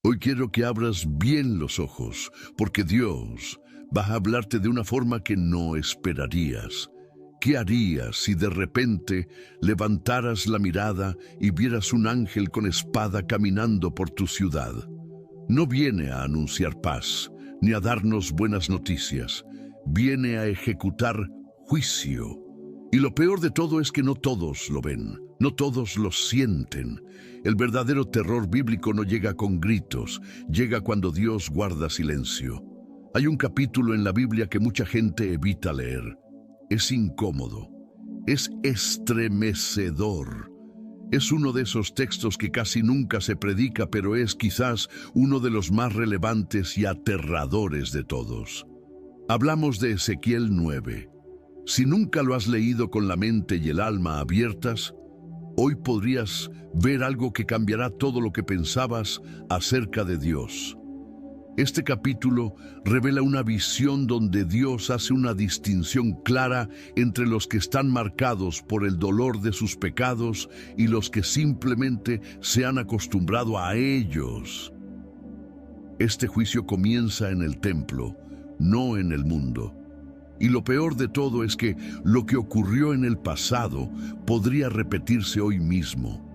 Hoy quiero que abras bien los ojos, porque Dios va a hablarte de una forma que no esperarías. ¿Qué harías si de repente levantaras la mirada y vieras un ángel con espada caminando por tu ciudad? No viene a anunciar paz, ni a darnos buenas noticias. Viene a ejecutar juicio. Y lo peor de todo es que no todos lo ven, no todos lo sienten. El verdadero terror bíblico no llega con gritos, llega cuando Dios guarda silencio. Hay un capítulo en la Biblia que mucha gente evita leer. Es incómodo, es estremecedor. Es uno de esos textos que casi nunca se predica, pero es quizás uno de los más relevantes y aterradores de todos. Hablamos de Ezequiel 9. Si nunca lo has leído con la mente y el alma abiertas, hoy podrías ver algo que cambiará todo lo que pensabas acerca de Dios. Este capítulo revela una visión donde Dios hace una distinción clara entre los que están marcados por el dolor de sus pecados y los que simplemente se han acostumbrado a ellos. Este juicio comienza en el templo, no en el mundo. Y lo peor de todo es que lo que ocurrió en el pasado podría repetirse hoy mismo.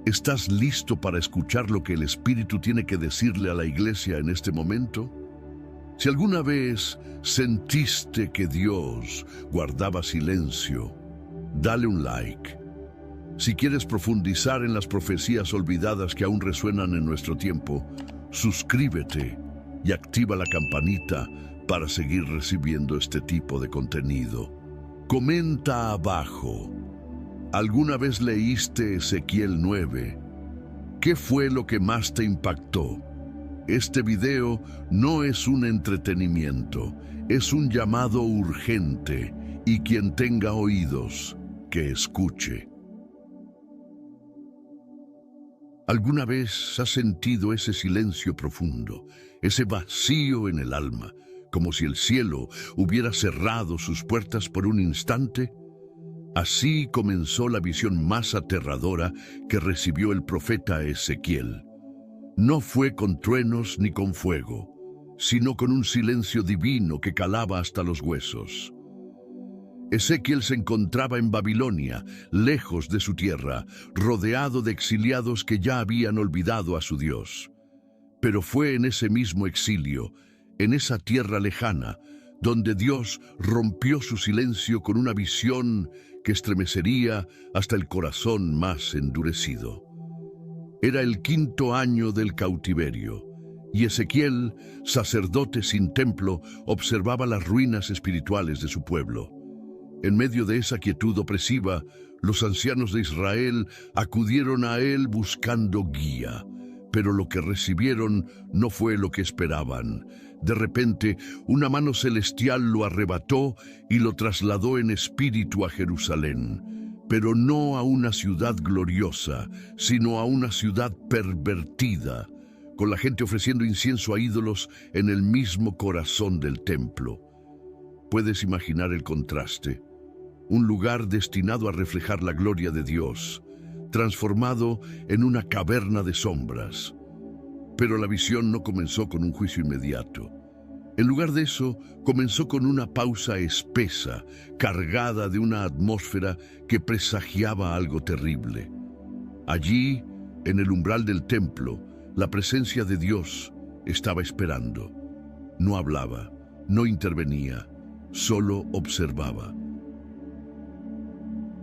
¿Estás listo para escuchar lo que el Espíritu tiene que decirle a la iglesia en este momento? Si alguna vez sentiste que Dios guardaba silencio, dale un like. Si quieres profundizar en las profecías olvidadas que aún resuenan en nuestro tiempo, suscríbete y activa la campanita para seguir recibiendo este tipo de contenido. Comenta abajo. ¿Alguna vez leíste Ezequiel 9? ¿Qué fue lo que más te impactó? Este video no es un entretenimiento, es un llamado urgente, y quien tenga oídos, que escuche. ¿Alguna vez has sentido ese silencio profundo, ese vacío en el alma, como si el cielo hubiera cerrado sus puertas por un instante? Así comenzó la visión más aterradora que recibió el profeta Ezequiel. No fue con truenos ni con fuego, sino con un silencio divino que calaba hasta los huesos. Ezequiel se encontraba en Babilonia, lejos de su tierra, rodeado de exiliados que ya habían olvidado a su Dios. Pero fue en ese mismo exilio, en esa tierra lejana, donde Dios rompió su silencio con una visión que estremecería hasta el corazón más endurecido. Era el 5º año del cautiverio, y Ezequiel, sacerdote sin templo, observaba las ruinas espirituales de su pueblo. En medio de esa quietud opresiva, los ancianos de Israel acudieron a él buscando guía, pero lo que recibieron no fue lo que esperaban. De repente, una mano celestial lo arrebató y lo trasladó en espíritu a Jerusalén, pero no a una ciudad gloriosa, sino a una ciudad pervertida, con la gente ofreciendo incienso a ídolos en el mismo corazón del templo. Puedes imaginar el contraste. Un lugar destinado a reflejar la gloria de Dios, transformado en una caverna de sombras. Pero la visión no comenzó con un juicio inmediato. En lugar de eso, comenzó con una pausa espesa, cargada de una atmósfera que presagiaba algo terrible. Allí, en el umbral del templo, la presencia de Dios estaba esperando. No hablaba, no intervenía, solo observaba.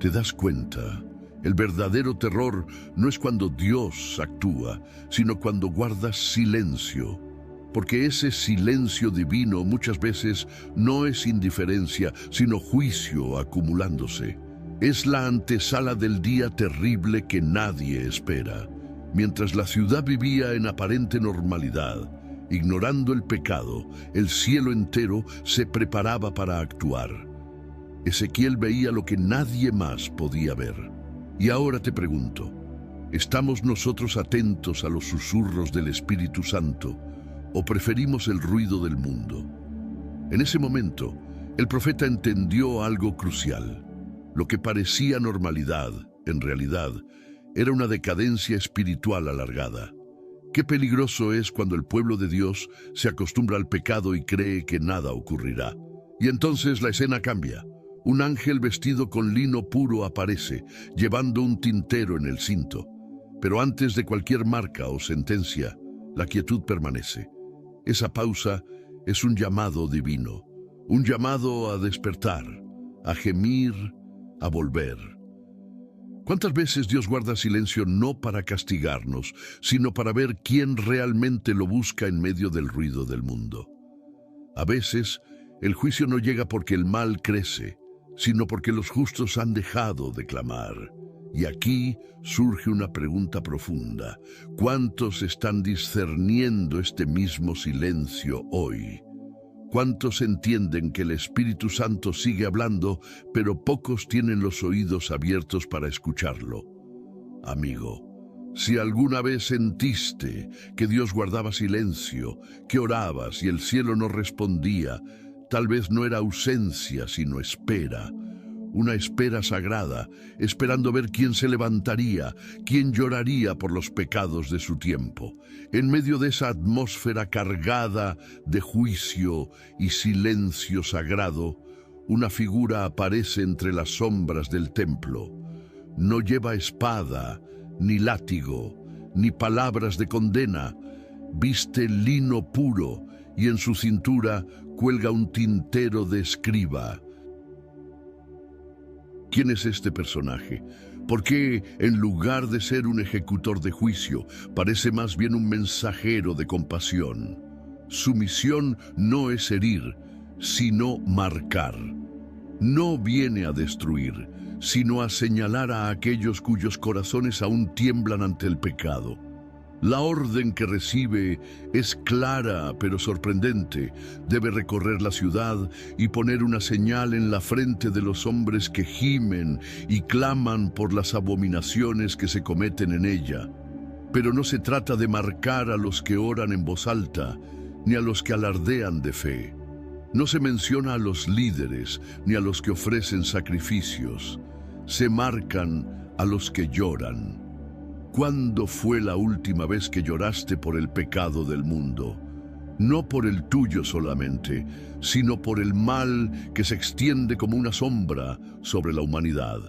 ¿Te das cuenta? El verdadero terror no es cuando Dios actúa, sino cuando guardas silencio. Porque ese silencio divino muchas veces no es indiferencia, sino juicio acumulándose. Es la antesala del día terrible que nadie espera. Mientras la ciudad vivía en aparente normalidad, ignorando el pecado, el cielo entero se preparaba para actuar. Ezequiel veía lo que nadie más podía ver. Y ahora te pregunto, ¿estamos nosotros atentos a los susurros del Espíritu Santo o preferimos el ruido del mundo? En ese momento, el profeta entendió algo crucial. Lo que parecía normalidad, en realidad, era una decadencia espiritual alargada. Qué peligroso es cuando el pueblo de Dios se acostumbra al pecado y cree que nada ocurrirá. Y entonces la escena cambia. Un ángel vestido con lino puro aparece, llevando un tintero en el cinto. Pero antes de cualquier marca o sentencia, la quietud permanece. Esa pausa es un llamado divino, un llamado a despertar, a gemir, a volver. ¿Cuántas veces Dios guarda silencio no para castigarnos, sino para ver quién realmente lo busca en medio del ruido del mundo? A veces, el juicio no llega porque el mal crece, sino porque los justos han dejado de clamar. Y aquí surge una pregunta profunda. ¿Cuántos están discerniendo este mismo silencio hoy? ¿Cuántos entienden que el Espíritu Santo sigue hablando, pero pocos tienen los oídos abiertos para escucharlo? Amigo, si alguna vez sentiste que Dios guardaba silencio, que orabas y el cielo no respondía, tal vez no era ausencia, sino espera. Una espera sagrada, esperando ver quién se levantaría, quién lloraría por los pecados de su tiempo. En medio de esa atmósfera cargada de juicio y silencio sagrado, una figura aparece entre las sombras del templo. No lleva espada, ni látigo, ni palabras de condena. Viste lino puro y en su cintura cuelga un tintero de escriba. ¿Quién es este personaje? ¿Por qué, en lugar de ser un ejecutor de juicio, parece más bien un mensajero de compasión? Su misión no es herir, sino marcar. No viene a destruir, sino a señalar a aquellos cuyos corazones aún tiemblan ante el pecado. La orden que recibe es clara pero sorprendente. Debe recorrer la ciudad y poner una señal en la frente de los hombres que gimen y claman por las abominaciones que se cometen en ella. Pero no se trata de marcar a los que oran en voz alta, ni a los que alardean de fe. No se menciona a los líderes, ni a los que ofrecen sacrificios. Se marcan a los que lloran. ¿Cuándo fue la última vez que lloraste por el pecado del mundo? No por el tuyo solamente, sino por el mal que se extiende como una sombra sobre la humanidad.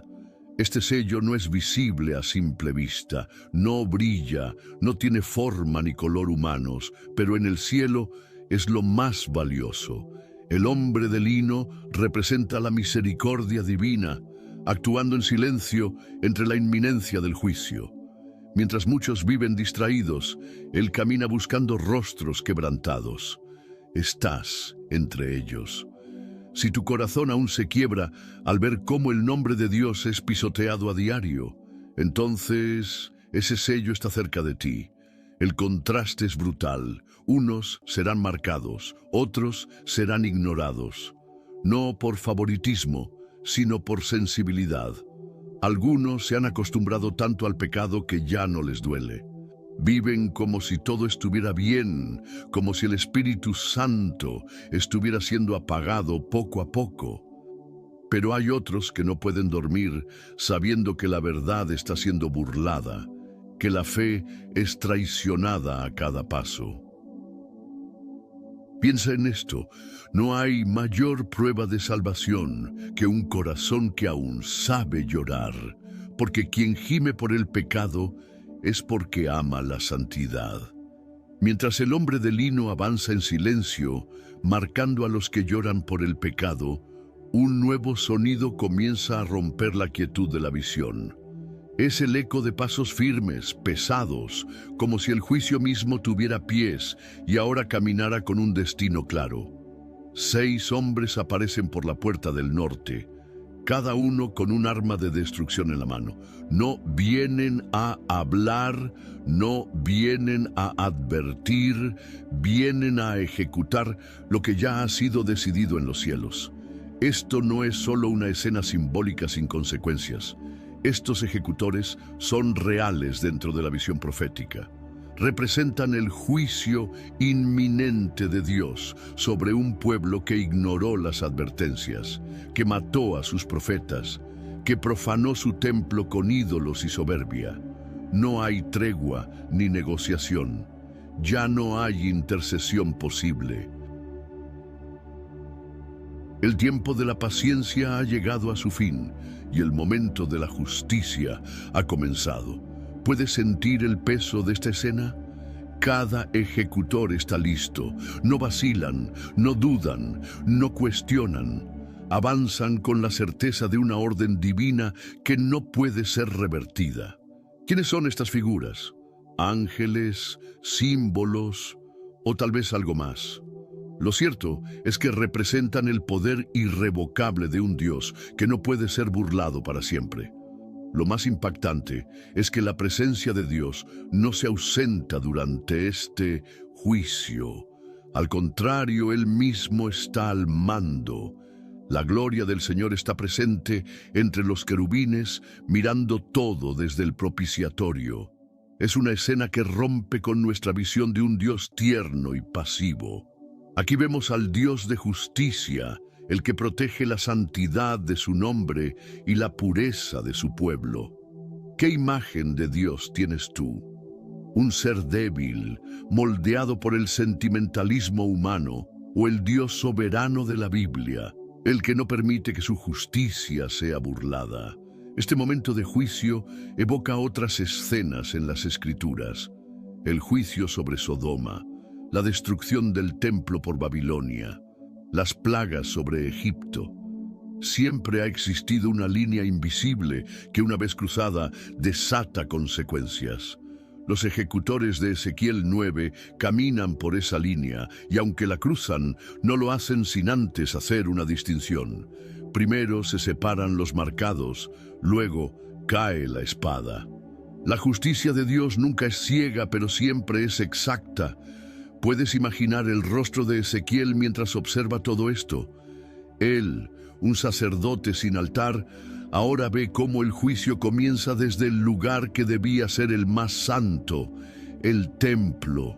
Este sello no es visible a simple vista, no brilla, no tiene forma ni color humanos, pero en el cielo es lo más valioso. El hombre de lino representa la misericordia divina, actuando en silencio entre la inminencia del juicio. Mientras muchos viven distraídos, Él camina buscando rostros quebrantados. Estás entre ellos. Si tu corazón aún se quiebra al ver cómo el nombre de Dios es pisoteado a diario, entonces ese sello está cerca de ti. El contraste es brutal. Unos serán marcados, otros serán ignorados. No por favoritismo, sino por sensibilidad. Algunos se han acostumbrado tanto al pecado que ya no les duele. Viven como si todo estuviera bien, como si el Espíritu Santo estuviera siendo apagado poco a poco. Pero hay otros que no pueden dormir sabiendo que la verdad está siendo burlada, que la fe es traicionada a cada paso. Piensa en esto, no hay mayor prueba de salvación que un corazón que aún sabe llorar, porque quien gime por el pecado es porque ama la santidad. Mientras el hombre de lino avanza en silencio, marcando a los que lloran por el pecado, un nuevo sonido comienza a romper la quietud de la visión. Es el eco de pasos firmes, pesados, como si el juicio mismo tuviera pies y ahora caminara con un destino claro. 6 hombres aparecen por la puerta del norte, cada uno con un arma de destrucción en la mano. No vienen a hablar, no vienen a advertir, vienen a ejecutar lo que ya ha sido decidido en los cielos. Esto no es solo una escena simbólica sin consecuencias. Estos ejecutores son reales dentro de la visión profética. Representan el juicio inminente de Dios sobre un pueblo que ignoró las advertencias, que mató a sus profetas, que profanó su templo con ídolos y soberbia. No hay tregua ni negociación. Ya no hay intercesión posible. El tiempo de la paciencia ha llegado a su fin y el momento de la justicia ha comenzado. ¿Puedes sentir el peso de esta escena? Cada ejecutor está listo. No vacilan, no dudan, no cuestionan. Avanzan con la certeza de una orden divina que no puede ser revertida. ¿Quiénes son estas figuras? ¿Ángeles, símbolos o tal vez algo más? Lo cierto es que representan el poder irrevocable de un Dios que no puede ser burlado para siempre. Lo más impactante es que la presencia de Dios no se ausenta durante este juicio. Al contrario, Él mismo está al mando. La gloria del Señor está presente entre los querubines, mirando todo desde el propiciatorio. Es una escena que rompe con nuestra visión de un Dios tierno y pasivo. Aquí vemos al Dios de justicia, el que protege la santidad de su nombre y la pureza de su pueblo. ¿Qué imagen de Dios tienes tú? ¿Un ser débil, moldeado por el sentimentalismo humano, o el Dios soberano de la Biblia, el que no permite que su justicia sea burlada? Este momento de juicio evoca otras escenas en las Escrituras. El juicio sobre Sodoma, la destrucción del templo por Babilonia, las plagas sobre Egipto. Siempre ha existido una línea invisible que una vez cruzada desata consecuencias. Los ejecutores de Ezequiel 9 caminan por esa línea y aunque la cruzan, no lo hacen sin antes hacer una distinción. Primero se separan los marcados, luego cae la espada. La justicia de Dios nunca es ciega, pero siempre es exacta. ¿Puedes imaginar el rostro de Ezequiel mientras observa todo esto? Él, un sacerdote sin altar, ahora ve cómo el juicio comienza desde el lugar que debía ser el más santo, el templo.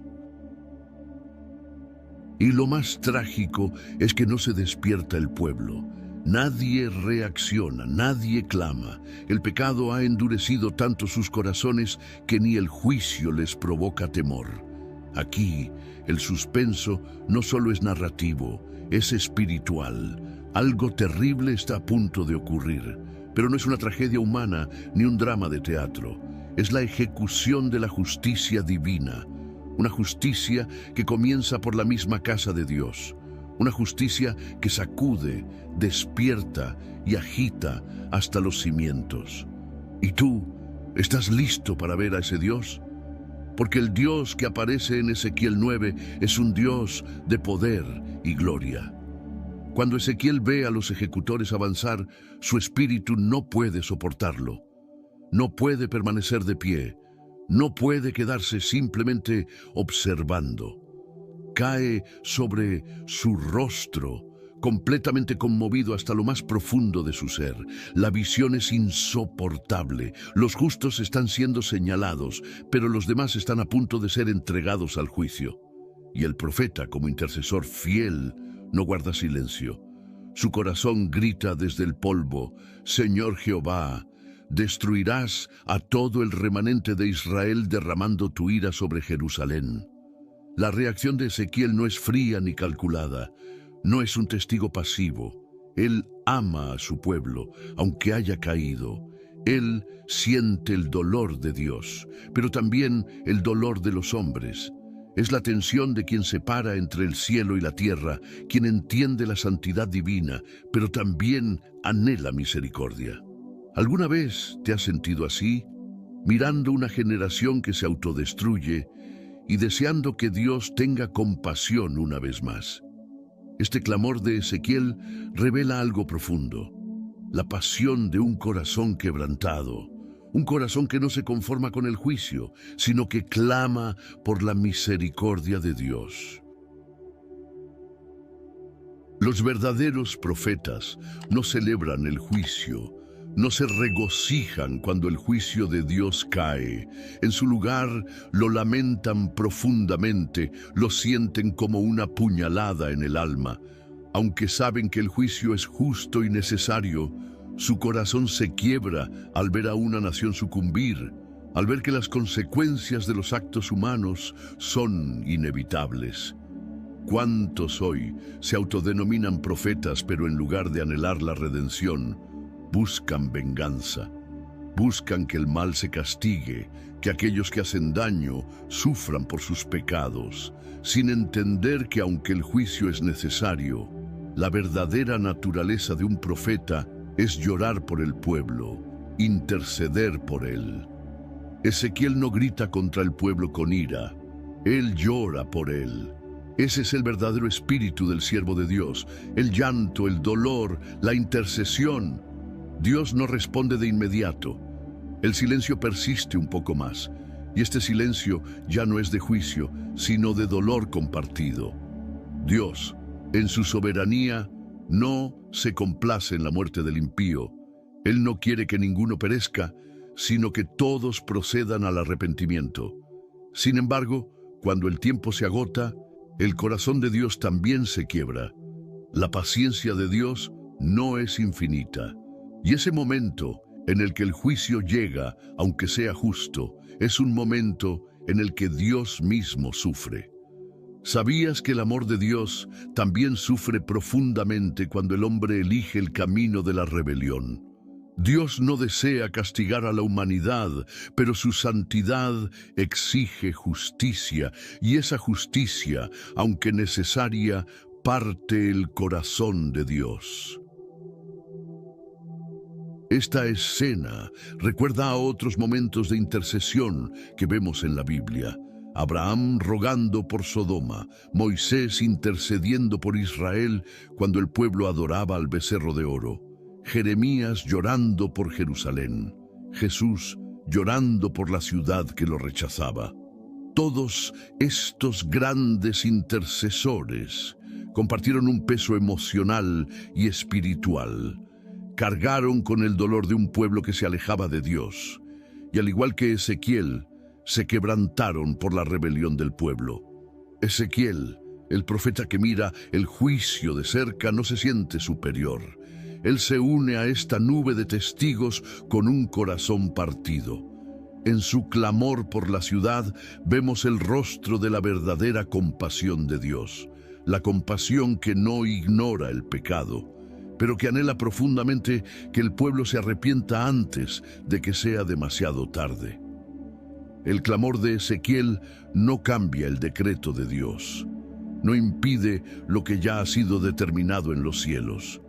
Y lo más trágico es que no se despierta el pueblo. Nadie reacciona, nadie clama. El pecado ha endurecido tanto sus corazones que ni el juicio les provoca temor. Aquí, el suspenso no solo es narrativo, es espiritual. Algo terrible está a punto de ocurrir, pero no es una tragedia humana ni un drama de teatro. Es la ejecución de la justicia divina, una justicia que comienza por la misma casa de Dios, una justicia que sacude, despierta y agita hasta los cimientos. ¿Y tú, estás listo para ver a ese Dios? Porque el Dios que aparece en Ezequiel 9 es un Dios de poder y gloria. Cuando Ezequiel ve a los ejecutores avanzar, su espíritu no puede soportarlo. No puede permanecer de pie. No puede quedarse simplemente observando. Cae sobre su rostro, completamente conmovido hasta lo más profundo de su ser. La visión es insoportable. Los justos están siendo señalados, pero los demás están a punto de ser entregados al juicio. Y el profeta, como intercesor fiel, no guarda silencio. Su corazón grita desde el polvo: Señor Jehová, destruirás a todo el remanente de Israel derramando tu ira sobre Jerusalén. La reacción de Ezequiel no es fría ni calculada. No es un testigo pasivo. Él ama a su pueblo, aunque haya caído. Él siente el dolor de Dios, pero también el dolor de los hombres. Es la tensión de quien separa entre el cielo y la tierra, quien entiende la santidad divina, pero también anhela misericordia. ¿Alguna vez te has sentido así, mirando una generación que se autodestruye y deseando que Dios tenga compasión una vez más? Este clamor de Ezequiel revela algo profundo, la pasión de un corazón quebrantado, un corazón que no se conforma con el juicio, sino que clama por la misericordia de Dios. Los verdaderos profetas no celebran el juicio, no se regocijan cuando el juicio de Dios cae. En su lugar, lo lamentan profundamente, lo sienten como una puñalada en el alma. Aunque saben que el juicio es justo y necesario, su corazón se quiebra al ver a una nación sucumbir. al ver que las consecuencias de los actos humanos son inevitables. ¿Cuántos hoy se autodenominan profetas, pero en lugar de anhelar la redención, buscan venganza? Buscan que el mal se castigue, que aquellos que hacen daño sufran por sus pecados, sin entender que aunque el juicio es necesario, la verdadera naturaleza de un profeta es llorar por el pueblo, interceder por él. Ezequiel no grita contra el pueblo con ira, él llora por él. Ese es el verdadero espíritu del siervo de Dios, el llanto, el dolor, la intercesión. Dios no responde de inmediato. El silencio persiste un poco más, y este silencio ya no es de juicio, sino de dolor compartido. Dios, en su soberanía, no se complace en la muerte del impío. Él no quiere que ninguno perezca, sino que todos procedan al arrepentimiento. Sin embargo, cuando el tiempo se agota, el corazón de Dios también se quiebra. La paciencia de Dios no es infinita. Y ese momento en el que el juicio llega, aunque sea justo, es un momento en el que Dios mismo sufre. ¿Sabías que el amor de Dios también sufre profundamente cuando el hombre elige el camino de la rebelión? Dios no desea castigar a la humanidad, pero su santidad exige justicia, y esa justicia, aunque necesaria, parte el corazón de Dios. Esta escena recuerda a otros momentos de intercesión que vemos en la Biblia. Abraham rogando por Sodoma, Moisés intercediendo por Israel cuando el pueblo adoraba al becerro de oro, Jeremías llorando por Jerusalén, Jesús llorando por la ciudad que lo rechazaba. Todos estos grandes intercesores compartieron un peso emocional y espiritual. Cargaron con el dolor de un pueblo que se alejaba de Dios, y al igual que Ezequiel, se quebrantaron por la rebelión del pueblo. Ezequiel, el profeta que mira el juicio de cerca, no se siente superior. Él se une a esta nube de testigos con un corazón partido. En su clamor por la ciudad vemos el rostro de la verdadera compasión de Dios, la compasión que no ignora el pecado, pero que anhela profundamente que el pueblo se arrepienta antes de que sea demasiado tarde. El clamor de Ezequiel no cambia el decreto de Dios, no impide lo que ya ha sido determinado en los cielos,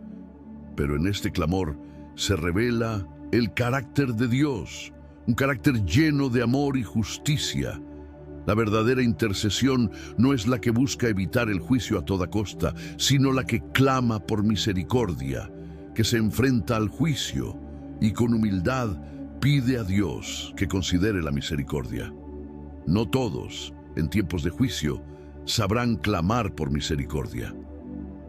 pero en este clamor se revela el carácter de Dios, un carácter lleno de amor y justicia. La verdadera intercesión no es la que busca evitar el juicio a toda costa, sino la que clama por misericordia, que se enfrenta al juicio y con humildad pide a Dios que considere la misericordia. No todos, en tiempos de juicio, sabrán clamar por misericordia.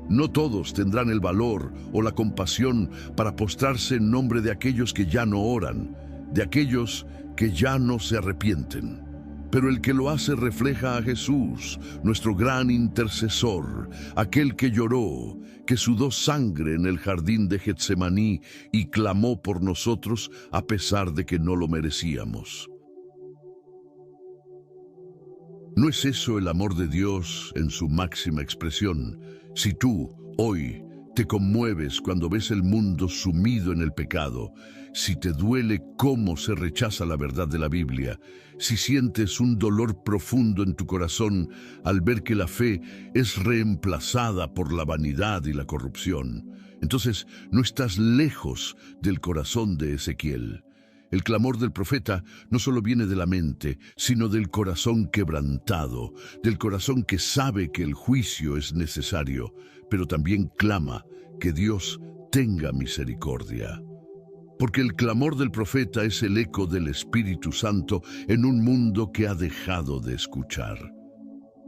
No todos tendrán el valor o la compasión para postrarse en nombre de aquellos que ya no oran, de aquellos que ya no se arrepienten. Pero el que lo hace refleja a Jesús, nuestro gran intercesor, aquel que lloró, que sudó sangre en el jardín de Getsemaní y clamó por nosotros a pesar de que no lo merecíamos. ¿No es eso el amor de Dios en su máxima expresión? Si tú, hoy, te conmueves cuando ves el mundo sumido en el pecado, si te duele cómo se rechaza la verdad de la Biblia, si sientes un dolor profundo en tu corazón al ver que la fe es reemplazada por la vanidad y la corrupción, entonces no estás lejos del corazón de Ezequiel. El clamor del profeta no solo viene de la mente, sino del corazón quebrantado, del corazón que sabe que el juicio es necesario, pero también clama que Dios tenga misericordia. Porque el clamor del profeta es el eco del Espíritu Santo en un mundo que ha dejado de escuchar.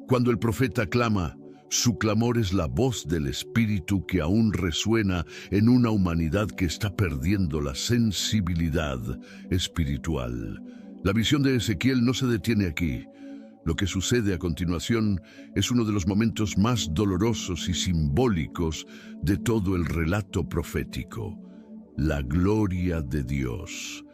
Cuando el profeta clama, su clamor es la voz del Espíritu que aún resuena en una humanidad que está perdiendo la sensibilidad espiritual. La visión de Ezequiel no se detiene aquí. Lo que sucede a continuación es uno de los momentos más dolorosos y simbólicos de todo el relato profético. La gloria de Dios.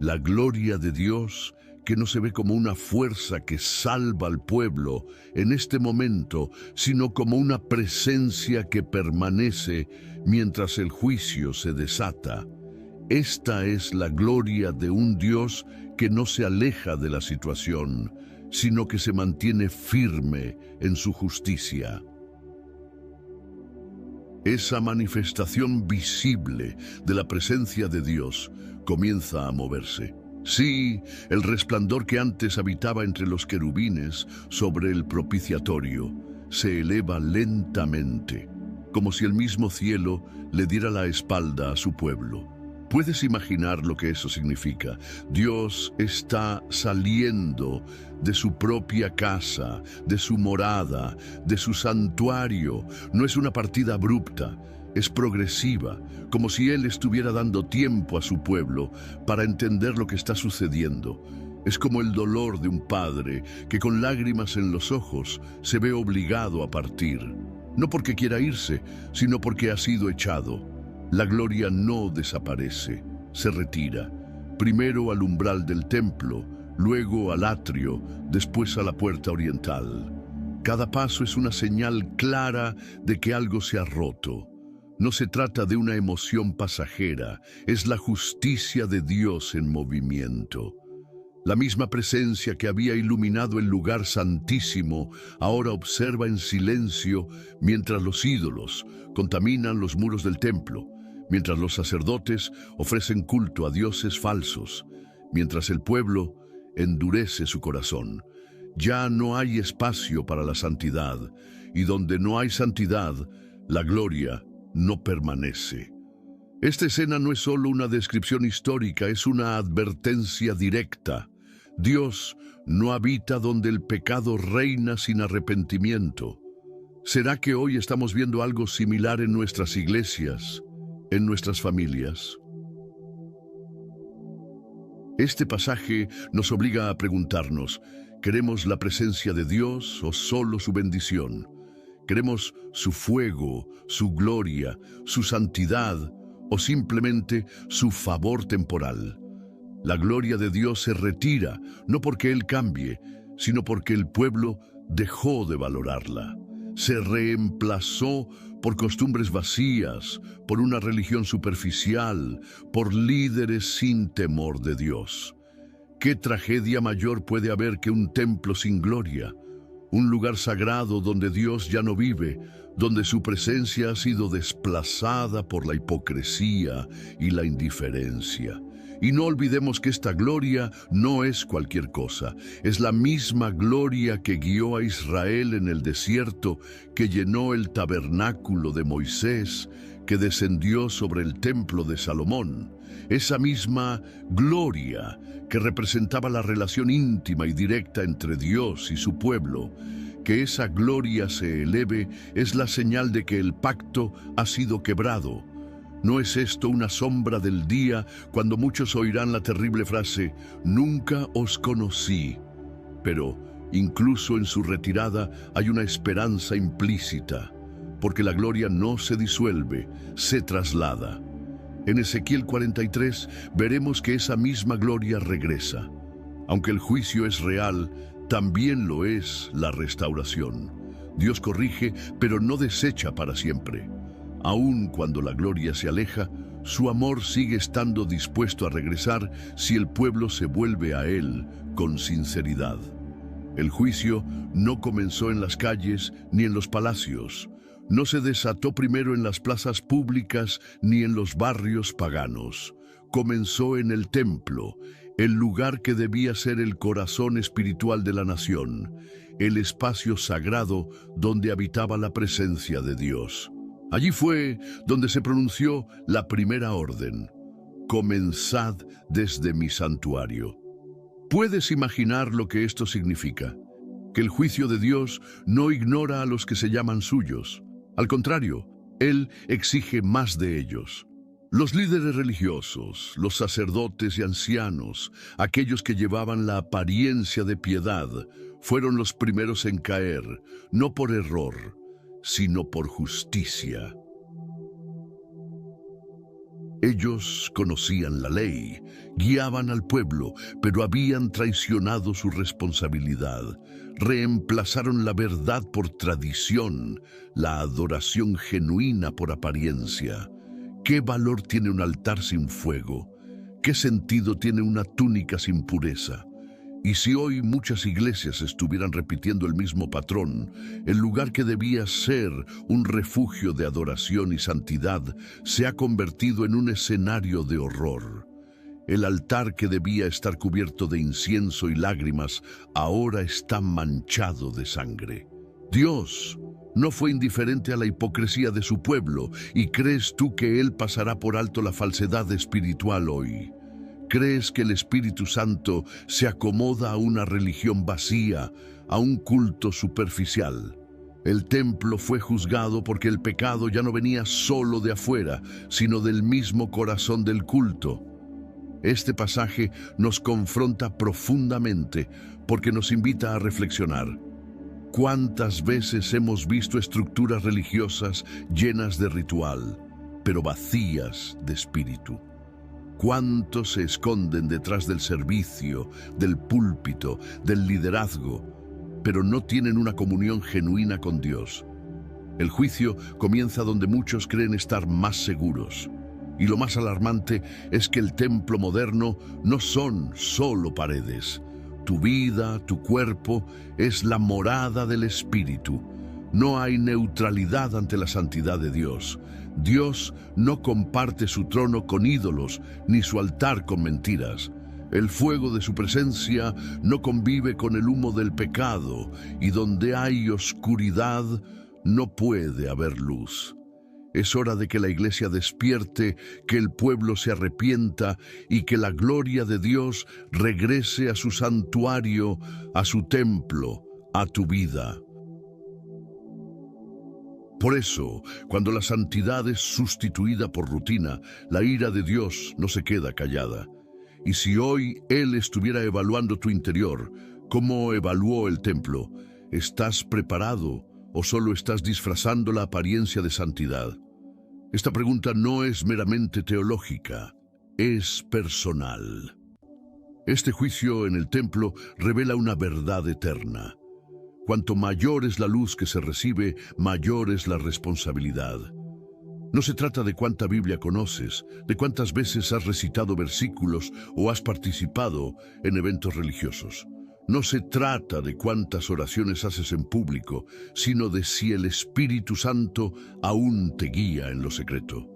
La gloria de Dios que no se ve como una fuerza que salva al pueblo en este momento, sino como una presencia que permanece mientras el juicio se desata. Esta es la gloria de un Dios que no se aleja de la situación, sino que se mantiene firme en su justicia. Esa manifestación visible de la presencia de Dios comienza a moverse. Sí, el resplandor que antes habitaba entre los querubines sobre el propiciatorio se eleva lentamente, como si el mismo cielo le diera la espalda a su pueblo. ¿Puedes imaginar lo que eso significa? Dios está saliendo de su propia casa, de su morada, de su santuario. No es una partida abrupta, es progresiva, como si Él estuviera dando tiempo a su pueblo para entender lo que está sucediendo. Es como el dolor de un padre que con lágrimas en los ojos se ve obligado a partir. No porque quiera irse, sino porque ha sido echado. La gloria no desaparece, se retira, primero al umbral del templo, luego al atrio, después a la puerta oriental. Cada paso es una señal clara de que algo se ha roto. No se trata de una emoción pasajera, es la justicia de Dios en movimiento. La misma presencia que había iluminado el lugar santísimo ahora observa en silencio mientras los ídolos contaminan los muros del templo, mientras los sacerdotes ofrecen culto a dioses falsos, mientras el pueblo endurece su corazón. Ya no hay espacio para la santidad, y donde no hay santidad, la gloria no permanece. Esta escena no es solo una descripción histórica, es una advertencia directa. Dios no habita donde el pecado reina sin arrepentimiento. ¿Será que hoy estamos viendo algo similar en nuestras iglesias, en nuestras familias? Este pasaje nos obliga a preguntarnos, ¿queremos la presencia de Dios o solo su bendición? ¿Queremos su fuego, su gloria, su santidad o simplemente su favor temporal? La gloria de Dios se retira, no porque Él cambie, sino porque el pueblo dejó de valorarla. Se reemplazó por costumbres vacías, por una religión superficial, por líderes sin temor de Dios. ¿Qué tragedia mayor puede haber que un templo sin gloria? Un lugar sagrado donde Dios ya no vive, donde su presencia ha sido desplazada por la hipocresía y la indiferencia. Y no olvidemos que esta gloria no es cualquier cosa, es la misma gloria que guió a Israel en el desierto, que llenó el tabernáculo de Moisés, que descendió sobre el templo de Salomón. Esa misma gloria que representaba la relación íntima y directa entre Dios y su pueblo. Que esa gloria se eleve es la señal de que el pacto ha sido quebrado. ¿No es esto una sombra del día cuando muchos oirán la terrible frase, nunca os conocí? Pero incluso en su retirada hay una esperanza implícita, porque la gloria no se disuelve, se traslada. En Ezequiel 43 veremos que esa misma gloria regresa. Aunque el juicio es real, también lo es la restauración. Dios corrige, pero no desecha para siempre. Aun cuando la gloria se aleja, su amor sigue estando dispuesto a regresar si el pueblo se vuelve a Él con sinceridad. El juicio no comenzó en las calles ni en los palacios. No se desató primero en las plazas públicas ni en los barrios paganos. Comenzó en el templo, el lugar que debía ser el corazón espiritual de la nación, el espacio sagrado donde habitaba la presencia de Dios. Allí fue donde se pronunció la primera orden: comenzad desde mi santuario. ¿Puedes imaginar lo que esto significa? Que el juicio de Dios no ignora a los que se llaman suyos. Al contrario, Él exige más de ellos. Los líderes religiosos, los sacerdotes y ancianos, aquellos que llevaban la apariencia de piedad, fueron los primeros en caer, no por error, sino por justicia. Ellos conocían la ley, guiaban al pueblo, pero habían traicionado su responsabilidad. Reemplazaron la verdad por tradición, la adoración genuina por apariencia. ¿Qué valor tiene un altar sin fuego? ¿Qué sentido tiene una túnica sin pureza? Y si hoy muchas iglesias estuvieran repitiendo el mismo patrón, el lugar que debía ser un refugio de adoración y santidad se ha convertido en un escenario de horror. El altar que debía estar cubierto de incienso y lágrimas ahora está manchado de sangre. Dios no fue indiferente a la hipocresía de su pueblo, ¿y crees tú que Él pasará por alto la falsedad espiritual hoy? ¿Crees que el Espíritu Santo se acomoda a una religión vacía, a un culto superficial? El templo fue juzgado porque el pecado ya no venía solo de afuera, sino del mismo corazón del culto. Este pasaje nos confronta profundamente porque nos invita a reflexionar. ¿Cuántas veces hemos visto estructuras religiosas llenas de ritual, pero vacías de espíritu? ¿Cuántos se esconden detrás del servicio, del púlpito, del liderazgo, pero no tienen una comunión genuina con Dios? El juicio comienza donde muchos creen estar más seguros. Y lo más alarmante es que el templo moderno no son solo paredes. Tu vida, tu cuerpo, es la morada del Espíritu. No hay neutralidad ante la santidad de Dios. Dios no comparte su trono con ídolos, ni su altar con mentiras. El fuego de su presencia no convive con el humo del pecado, y donde hay oscuridad no puede haber luz. Es hora de que la iglesia despierte, que el pueblo se arrepienta y que la gloria de Dios regrese a su santuario, a su templo, a tu vida. Por eso, cuando la santidad es sustituida por rutina, la ira de Dios no se queda callada. Y si hoy Él estuviera evaluando tu interior, ¿cómo evaluó el templo? ¿Estás preparado o solo estás disfrazando la apariencia de santidad? Esta pregunta no es meramente teológica, es personal. Este juicio en el templo revela una verdad eterna. Cuanto mayor es la luz que se recibe, mayor es la responsabilidad. No se trata de cuánta Biblia conoces, de cuántas veces has recitado versículos o has participado en eventos religiosos. No se trata de cuántas oraciones haces en público, sino de si el Espíritu Santo aún te guía en lo secreto.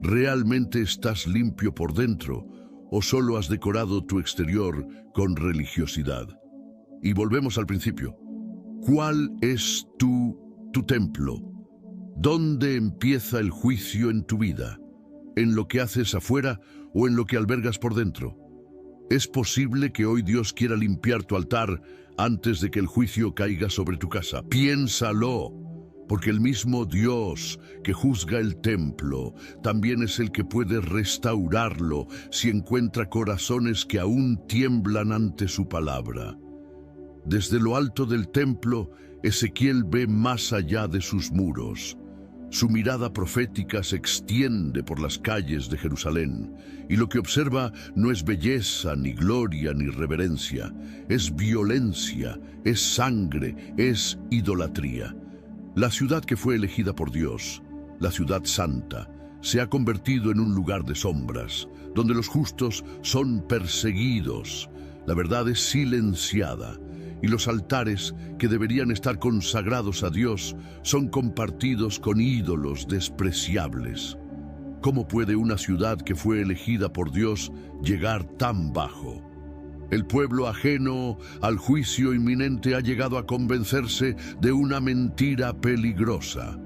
¿Realmente estás limpio por dentro o solo has decorado tu exterior con religiosidad? Y volvemos al principio. ¿Cuál es tu templo? ¿Dónde empieza el juicio en tu vida? ¿En lo que haces afuera o en lo que albergas por dentro? ¿Es posible que hoy Dios quiera limpiar tu altar antes de que el juicio caiga sobre tu casa? Piénsalo, porque el mismo Dios que juzga el templo también es el que puede restaurarlo si encuentra corazones que aún tiemblan ante su palabra. Desde lo alto del templo, Ezequiel ve más allá de sus muros. Su mirada profética se extiende por las calles de Jerusalén, y lo que observa no es belleza, ni gloria, ni reverencia. Es violencia, es sangre, es idolatría. La ciudad que fue elegida por Dios, la ciudad santa, se ha convertido en un lugar de sombras, donde los justos son perseguidos, la verdad es silenciada, y los altares que deberían estar consagrados a Dios son compartidos con ídolos despreciables. ¿Cómo puede una ciudad que fue elegida por Dios llegar tan bajo? El pueblo ajeno al juicio inminente ha llegado a convencerse de una mentira peligrosa.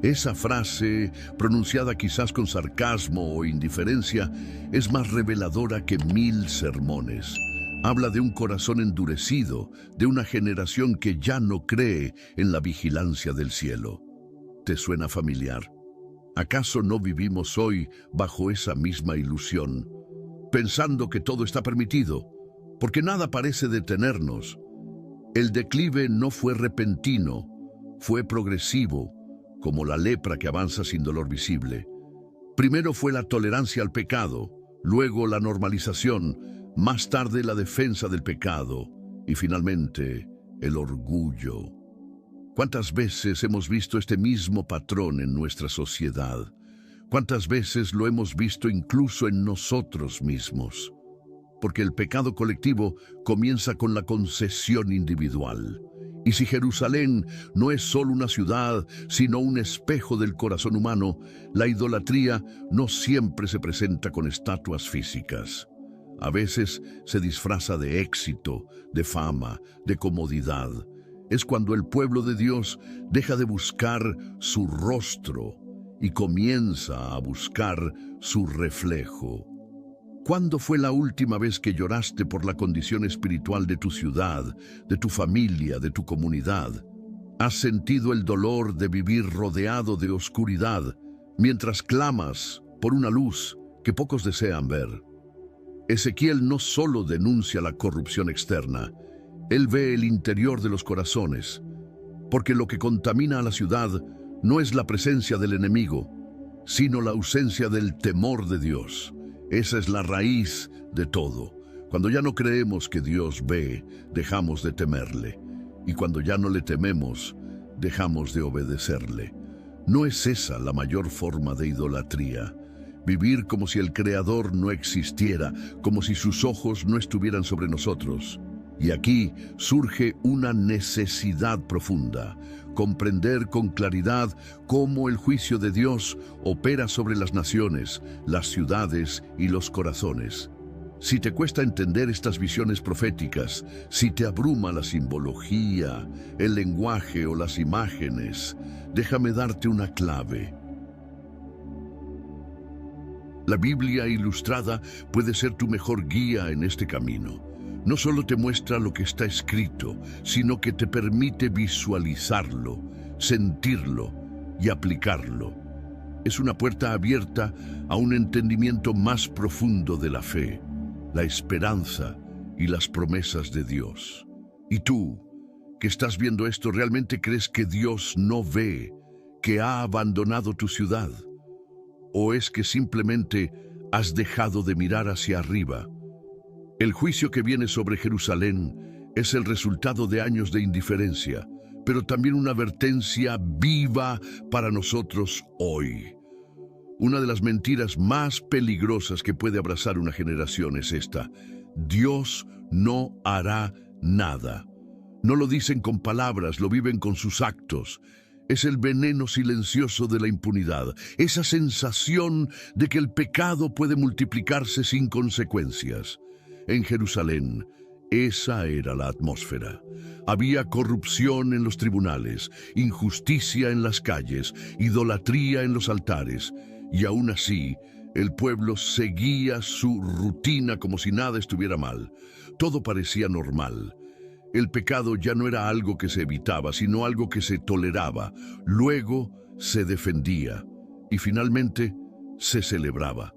Esa frase, pronunciada quizás con sarcasmo o indiferencia, es más reveladora que 1000 sermones. Habla de un corazón endurecido, de una generación que ya no cree en la vigilancia del cielo. ¿Te suena familiar? ¿Acaso no vivimos hoy bajo esa misma ilusión, pensando que todo está permitido, porque nada parece detenernos? El declive no fue repentino, fue progresivo, como la lepra que avanza sin dolor visible. Primero fue la tolerancia al pecado, luego la normalización, más tarde la defensa del pecado y finalmente el orgullo. ¿Cuántas veces hemos visto este mismo patrón en nuestra sociedad? ¿Cuántas veces lo hemos visto incluso en nosotros mismos? Porque el pecado colectivo comienza con la concesión individual. Y si Jerusalén no es solo una ciudad, sino un espejo del corazón humano, la idolatría no siempre se presenta con estatuas físicas. A veces se disfraza de éxito, de fama, de comodidad. Es cuando el pueblo de Dios deja de buscar su rostro y comienza a buscar su reflejo. ¿Cuándo fue la última vez que lloraste por la condición espiritual de tu ciudad, de tu familia, de tu comunidad? ¿Has sentido el dolor de vivir rodeado de oscuridad mientras clamas por una luz que pocos desean ver? Ezequiel no solo denuncia la corrupción externa, él ve el interior de los corazones, porque lo que contamina a la ciudad no es la presencia del enemigo, sino la ausencia del temor de Dios. Esa es la raíz de todo. Cuando ya no creemos que Dios ve, dejamos de temerle. Y cuando ya no le tememos, dejamos de obedecerle. ¿No es esa la mayor forma de idolatría? Vivir como si el Creador no existiera, como si sus ojos no estuvieran sobre nosotros. Y aquí surge una necesidad profunda: comprender con claridad cómo el juicio de Dios opera sobre las naciones, las ciudades y los corazones. Si te cuesta entender estas visiones proféticas, si te abruma la simbología, el lenguaje o las imágenes, déjame darte una clave. La Biblia ilustrada puede ser tu mejor guía en este camino. No solo te muestra lo que está escrito, sino que te permite visualizarlo, sentirlo y aplicarlo. Es una puerta abierta a un entendimiento más profundo de la fe, la esperanza y las promesas de Dios. ¿Y tú, que estás viendo esto, realmente crees que Dios no ve, que ha abandonado tu ciudad? ¿O es que simplemente has dejado de mirar hacia arriba? El juicio que viene sobre Jerusalén es el resultado de años de indiferencia, pero también una advertencia viva para nosotros hoy. Una de las mentiras más peligrosas que puede abrazar una generación es esta: Dios no hará nada. No lo dicen con palabras, lo viven con sus actos. Es el veneno silencioso de la impunidad, esa sensación de que el pecado puede multiplicarse sin consecuencias. En Jerusalén, esa era la atmósfera. Había corrupción en los tribunales, injusticia en las calles, idolatría en los altares, y aún así, el pueblo seguía su rutina como si nada estuviera mal. Todo parecía normal. El pecado ya no era algo que se evitaba, sino algo que se toleraba. Luego se defendía y finalmente se celebraba.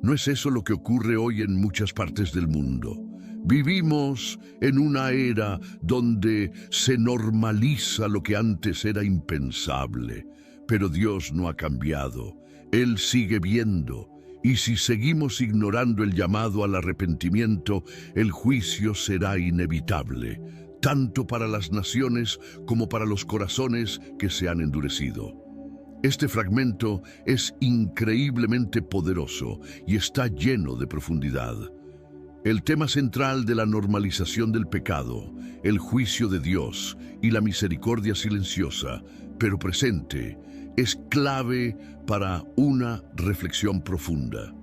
¿No es eso lo que ocurre hoy en muchas partes del mundo? Vivimos en una era donde se normaliza lo que antes era impensable, pero Dios no ha cambiado. Él sigue viendo, y si seguimos ignorando el llamado al arrepentimiento, el juicio será inevitable, tanto para las naciones como para los corazones que se han endurecido. Este fragmento es increíblemente poderoso y está lleno de profundidad. El tema central de la normalización del pecado, el juicio de Dios y la misericordia silenciosa, pero presente, es clave para una reflexión profunda.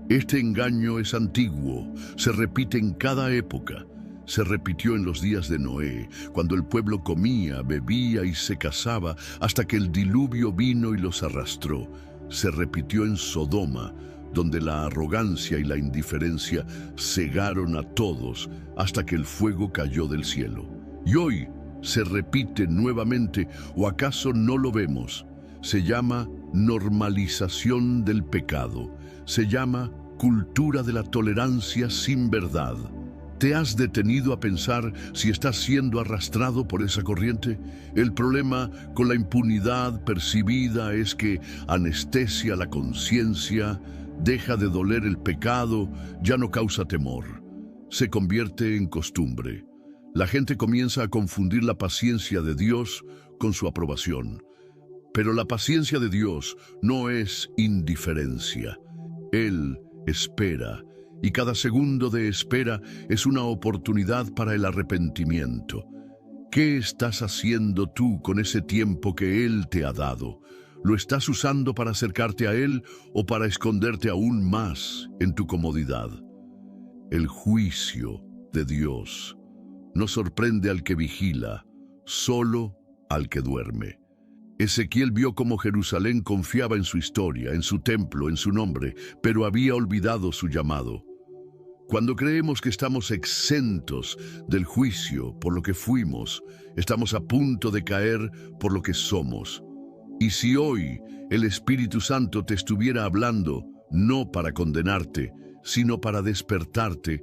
Este engaño es antiguo, se repite en cada época. Se repitió en los días de Noé, cuando el pueblo comía, bebía y se casaba, hasta que el diluvio vino y los arrastró. Se repitió en Sodoma, donde la arrogancia y la indiferencia cegaron a todos, hasta que el fuego cayó del cielo. Y hoy se repite nuevamente, ¿o acaso no lo vemos? Se llama normalización del pecado, se llama cultura de la tolerancia sin verdad. ¿Te has detenido a pensar si estás siendo arrastrado por esa corriente? El problema con la impunidad percibida es que anestesia la conciencia, deja de doler el pecado, ya no causa temor. Se convierte en costumbre. La gente comienza a confundir la paciencia de Dios con su aprobación. Pero la paciencia de Dios no es indiferencia. Él espera, y cada segundo de espera es una oportunidad para el arrepentimiento. ¿Qué estás haciendo tú con ese tiempo que Él te ha dado? ¿Lo estás usando para acercarte a Él o para esconderte aún más en tu comodidad? El juicio de Dios no sorprende al que vigila, solo al que duerme. Ezequiel vio cómo Jerusalén confiaba en su historia, en su templo, en su nombre, pero había olvidado su llamado. Cuando creemos que estamos exentos del juicio por lo que fuimos, estamos a punto de caer por lo que somos. Y si hoy el Espíritu Santo te estuviera hablando, no para condenarte, sino para despertarte,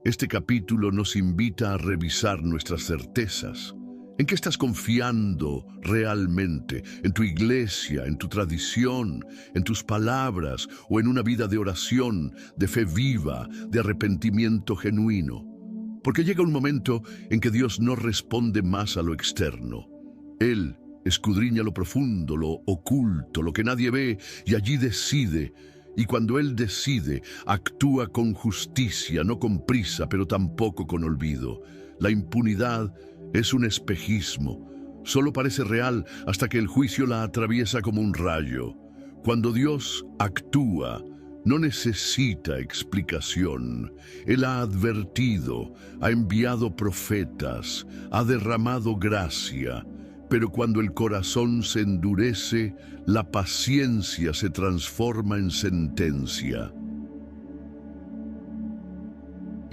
este capítulo nos invita a revisar nuestras certezas. ¿En qué estás confiando realmente? ¿En tu iglesia, en tu tradición, en tus palabras o en una vida de oración, de fe viva, de arrepentimiento genuino? Porque llega un momento en que Dios no responde más a lo externo. Él escudriña lo profundo, lo oculto, lo que nadie ve, y allí decide. Y cuando Él decide, actúa con justicia, no con prisa, pero tampoco con olvido. La impunidad es un espejismo. Solo parece real hasta que el juicio la atraviesa como un rayo. Cuando Dios actúa, no necesita explicación. Él ha advertido, ha enviado profetas, ha derramado gracia. Pero cuando el corazón se endurece, la paciencia se transforma en sentencia.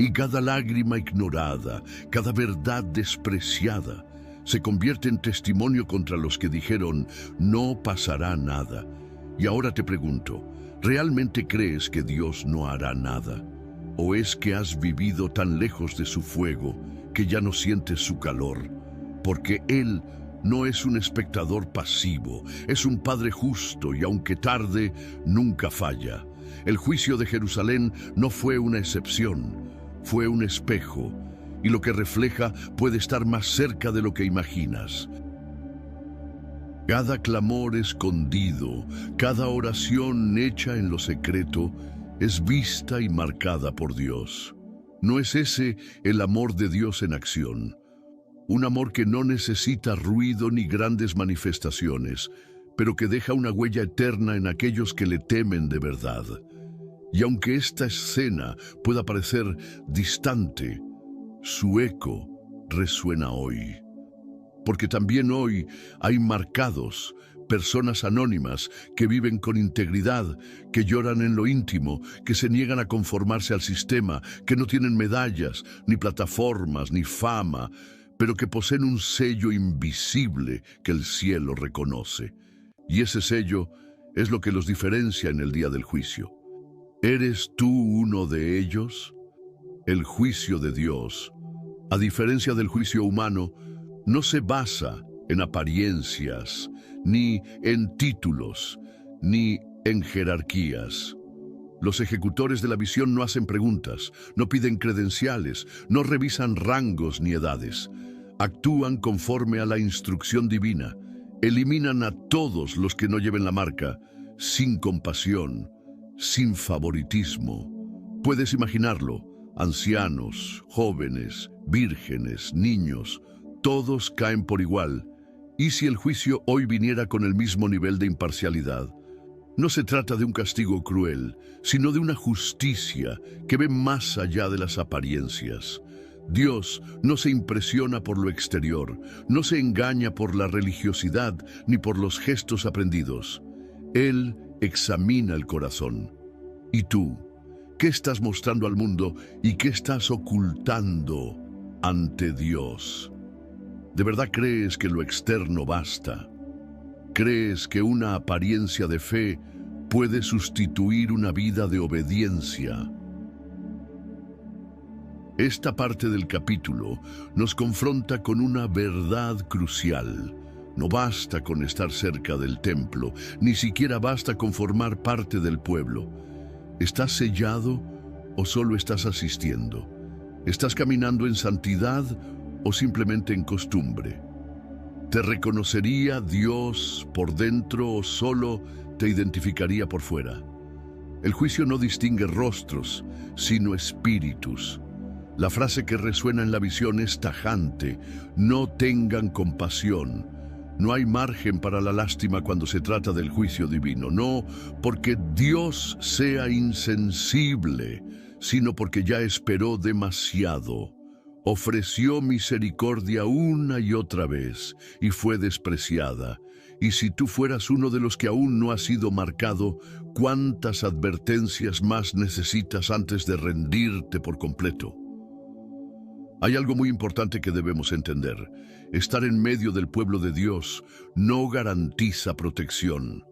Y cada lágrima ignorada, cada verdad despreciada, se convierte en testimonio contra los que dijeron, no pasará nada. Y ahora te pregunto, ¿realmente crees que Dios no hará nada? ¿O es que has vivido tan lejos de su fuego que ya no sientes su calor? Porque Él no es un espectador pasivo, es un Padre justo y aunque tarde, nunca falla. El juicio de Jerusalén no fue una excepción. Fue un espejo, y lo que refleja puede estar más cerca de lo que imaginas. Cada clamor escondido, cada oración hecha en lo secreto, es vista y marcada por Dios. ¿No es ese el amor de Dios en acción? Un amor que no necesita ruido ni grandes manifestaciones, pero que deja una huella eterna en aquellos que le temen de verdad. Y aunque esta escena pueda parecer distante, su eco resuena hoy. Porque también hoy hay marcados, personas anónimas que viven con integridad, que lloran en lo íntimo, que se niegan a conformarse al sistema, que no tienen medallas, ni plataformas, ni fama, pero que poseen un sello invisible que el cielo reconoce. Y ese sello es lo que los diferencia en el día del juicio. ¿Eres tú uno de ellos? El juicio de Dios, a diferencia del juicio humano, no se basa en apariencias, ni en títulos, ni en jerarquías. Los ejecutores de la visión no hacen preguntas, no piden credenciales, no revisan rangos ni edades. Actúan conforme a la instrucción divina. Eliminan a todos los que no lleven la marca, sin compasión, sin favoritismo. Puedes imaginarlo, ancianos, jóvenes, vírgenes, niños, todos caen por igual. ¿Y si el juicio hoy viniera con el mismo nivel de imparcialidad? No se trata de un castigo cruel, sino de una justicia que ve más allá de las apariencias. Dios no se impresiona por lo exterior, no se engaña por la religiosidad ni por los gestos aprendidos. Él examina el corazón. ¿Y tú? ¿Qué estás mostrando al mundo y qué estás ocultando ante Dios? ¿De verdad crees que lo externo basta? ¿Crees que una apariencia de fe puede sustituir una vida de obediencia? Esta parte del capítulo nos confronta con una verdad crucial. No basta con estar cerca del templo, ni siquiera basta con formar parte del pueblo. ¿Estás sellado o solo estás asistiendo? ¿Estás caminando en santidad o simplemente en costumbre? ¿Te reconocería Dios por dentro o solo te identificaría por fuera? El juicio no distingue rostros, sino espíritus. La frase que resuena en la visión es tajante: no tengan compasión. No hay margen para la lástima cuando se trata del juicio divino, no porque Dios sea insensible, sino porque ya esperó demasiado. Ofreció misericordia una y otra vez y fue despreciada. Y si tú fueras uno de los que aún no ha sido marcado, ¿cuántas advertencias más necesitas antes de rendirte por completo? Hay algo muy importante que debemos entender. Estar en medio del pueblo de Dios no garantiza protección.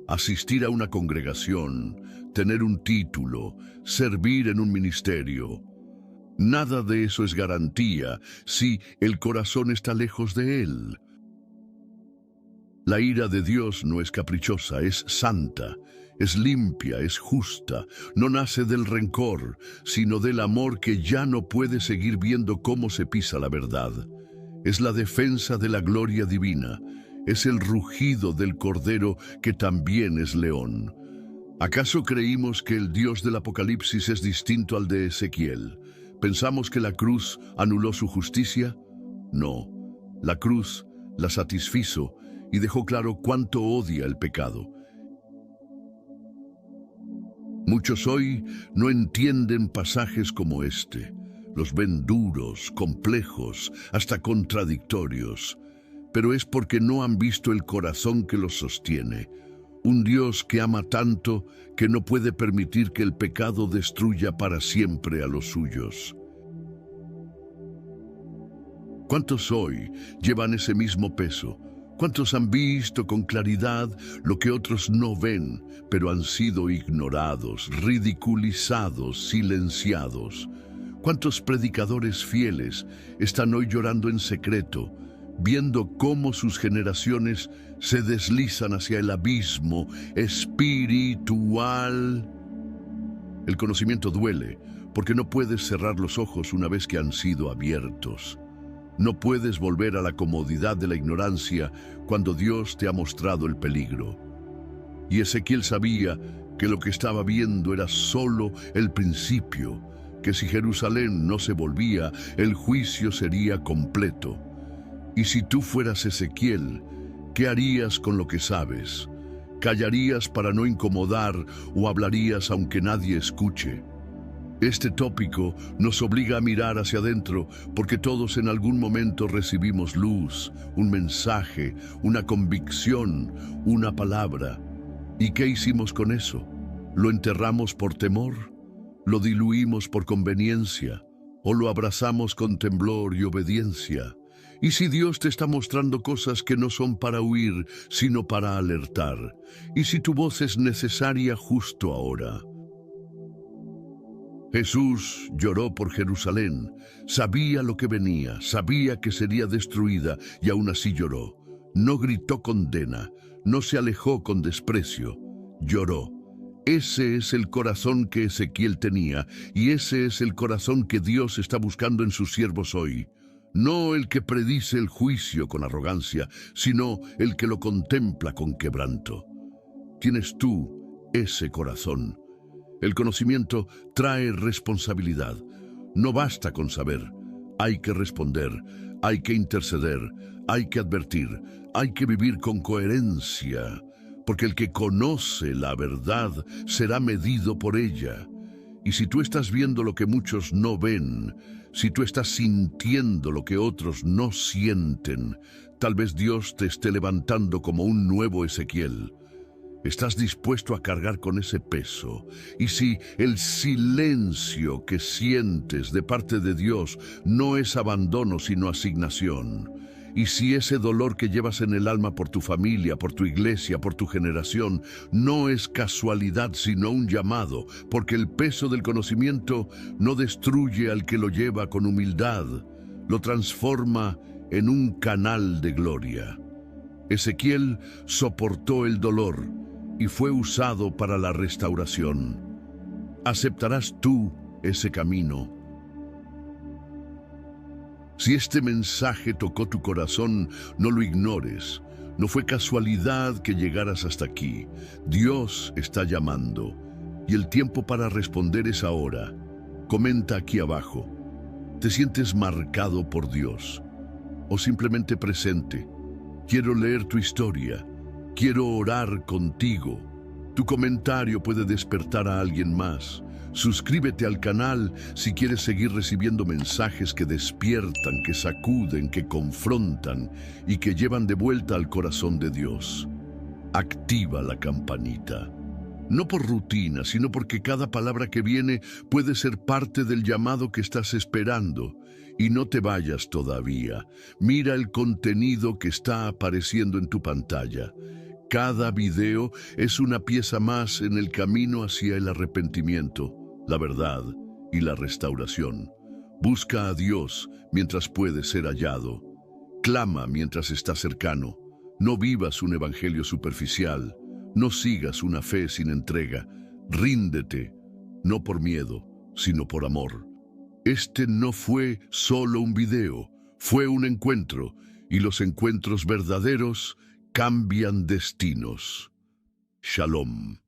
Asistir a una congregación, tener un título, servir en un ministerio, nada de eso es garantía si el corazón está lejos de Él. La ira de Dios no es caprichosa, es santa, es limpia, es justa, no nace del rencor, sino del amor que ya no puede seguir viendo cómo se pisa la verdad. Es la defensa de la gloria divina, es el rugido del Cordero que también es león. ¿Acaso creímos que el Dios del Apocalipsis es distinto al de Ezequiel? ¿Pensamos que la cruz anuló su justicia? No, la cruz la satisfizo y dejó claro cuánto odia el pecado. Muchos hoy no entienden pasajes como este. Los ven duros, complejos, hasta contradictorios. Pero es porque no han visto el corazón que los sostiene. Un Dios que ama tanto que no puede permitir que el pecado destruya para siempre a los suyos. ¿Cuántos hoy llevan ese mismo peso? ¿Cuántos han visto con claridad lo que otros no ven, pero han sido ignorados, ridiculizados, silenciados? ¿Cuántos predicadores fieles están hoy llorando en secreto, viendo cómo sus generaciones se deslizan hacia el abismo espiritual? El conocimiento duele, porque no puedes cerrar los ojos una vez que han sido abiertos. No puedes volver a la comodidad de la ignorancia cuando Dios te ha mostrado el peligro. Y Ezequiel sabía que lo que estaba viendo era solo el principio, que si Jerusalén no se volvía, el juicio sería completo. Y si tú fueras Ezequiel, ¿qué harías con lo que sabes? ¿Callarías para no incomodar o hablarías aunque nadie escuche? Este tópico nos obliga a mirar hacia adentro porque todos en algún momento recibimos luz, un mensaje, una convicción, una palabra. ¿Y qué hicimos con eso? ¿Lo enterramos por temor? ¿Lo diluimos por conveniencia? ¿O lo abrazamos con temblor y obediencia? ¿Y si Dios te está mostrando cosas que no son para huir, sino para alertar? ¿Y si tu voz es necesaria justo ahora? Jesús lloró por Jerusalén, sabía lo que venía, sabía que sería destruida y aún así lloró. No gritó condena, no se alejó con desprecio, lloró. Ese es el corazón que Ezequiel tenía y ese es el corazón que Dios está buscando en sus siervos hoy. No el que predice el juicio con arrogancia, sino el que lo contempla con quebranto. ¿Tienes tú ese corazón? El conocimiento trae responsabilidad. No basta con saber. Hay que responder, hay que interceder, hay que advertir, hay que vivir con coherencia, porque el que conoce la verdad será medido por ella. Y si tú estás viendo lo que muchos no ven, si tú estás sintiendo lo que otros no sienten, tal vez Dios te esté levantando como un nuevo Ezequiel. ¿Estás dispuesto a cargar con ese peso? Y si el silencio que sientes de parte de Dios no es abandono sino asignación, Y si ese dolor que llevas en el alma por tu familia, por tu iglesia, por tu generación, no es casualidad sino un llamado, porque el peso del conocimiento no destruye al que lo lleva con humildad, lo transforma en un canal de gloria. Ezequiel soportó el dolor y fue usado para la restauración. ¿Aceptarás tú ese camino? Si este mensaje tocó tu corazón, no lo ignores. No fue casualidad que llegaras hasta aquí. Dios está llamando y el tiempo para responder es ahora. Comenta aquí abajo. ¿Te sientes marcado por Dios? ¿O simplemente presente? Quiero leer tu historia. Quiero orar contigo. Tu comentario puede despertar a alguien más. Suscríbete al canal si quieres seguir recibiendo mensajes que despiertan, que sacuden, que confrontan y que llevan de vuelta al corazón de Dios. Activa la campanita. No por rutina, sino porque cada palabra que viene puede ser parte del llamado que estás esperando. Y no te vayas todavía. Mira el contenido que está apareciendo en tu pantalla. Cada video es una pieza más en el camino hacia el arrepentimiento, la verdad y la restauración. Busca a Dios mientras puede ser hallado. Clama mientras está cercano. No vivas un evangelio superficial. No sigas una fe sin entrega. Ríndete, no por miedo, sino por amor. Este no fue solo un video, fue un encuentro, y los encuentros verdaderos cambian destinos. Shalom.